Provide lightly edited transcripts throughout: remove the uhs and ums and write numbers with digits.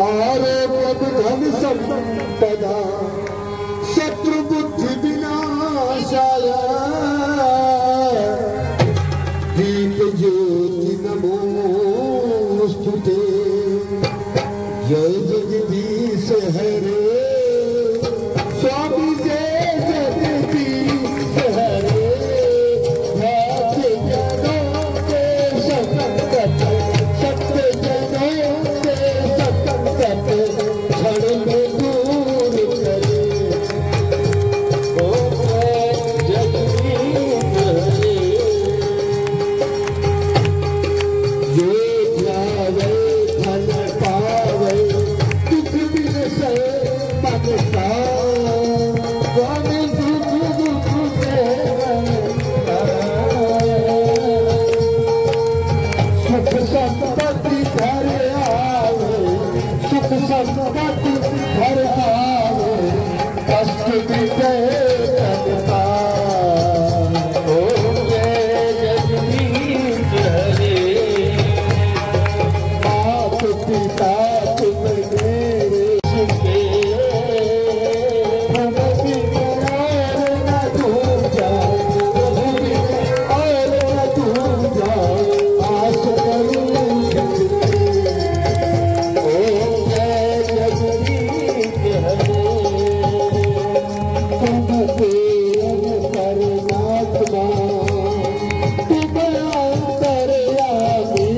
आरोप धन संपदा शत्रु बुद्धि विनाशाय दीप ज्योति नमोस्तुते जय जगदीश हरे स्वामी जय जगदीश हरे भक्त जनों के संकट सत्य जनों के संकट क्षण में दूर करे ओ जगदीश हरे जो ध्यावे धन पावे दुख बिन से मन का स्वामी दुख दुख से सुख संपत्ति घर आवे सुख संपत्ति घर आवे कष्ट मिटे जनता ओ जय जगदीश हरे मात पिता तुम मेरे सुखे भगति और न डूब जाओ और न डूब जाओ आस करूं ओ जय जगदीश हरे तुम प्रेम परमात्मा तुम अंतर्यामी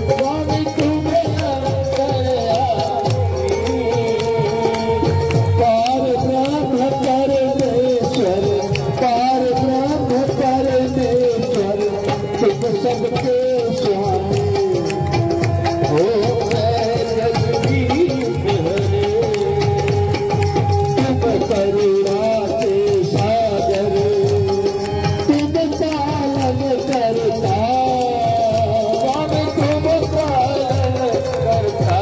स्वामी तुम अंतर्यामी पार ब्रह्म परमेश्वर पार ब्रह्म परमेश्वर तुम सबके स्वामी ओ जय जगदीश हरे तुम करुणा के सागर तुम पालन करता स्वामी तुम पालन करता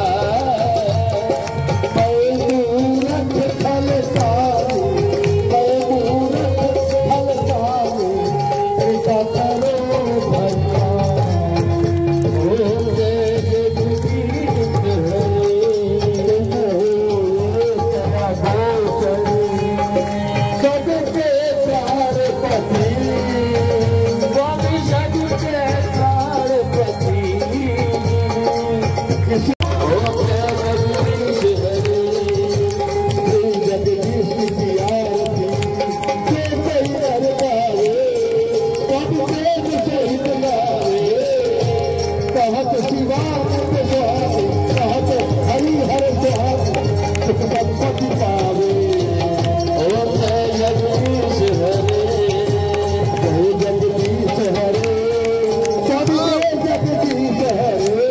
मैं मूरख फलदायी मैं मूरख फलदायी कृपा करो भगवान ओ जय जगदीश हरे तुम हो तेरा गोचरी सबके प्यार पति स्वामी सबके प्यार पति किसी ओ जय जगदीश हरे श्री जगदीश की आरती के कई अरबावे पद प्रेम से हितलावे कहत शिवानंद स्वामी कहत हरिहर स्वामी सुख संपत्ति पावे ओ जय जगदीश हरे जय जगदीश हरे स्वामी जय जगदीश हरे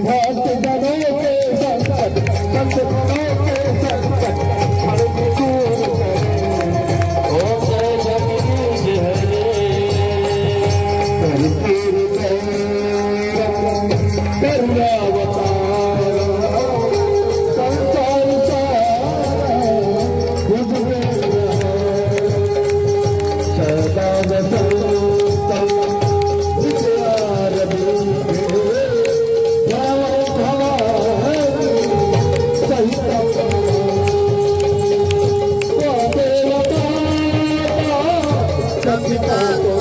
भक्त जनों के संकट संत जनों के संकट क्षण में दूर करे ओ जय जगदीश हरे करुणावतार संसार सार खुद में सदा वसंतम विद्यार सविता को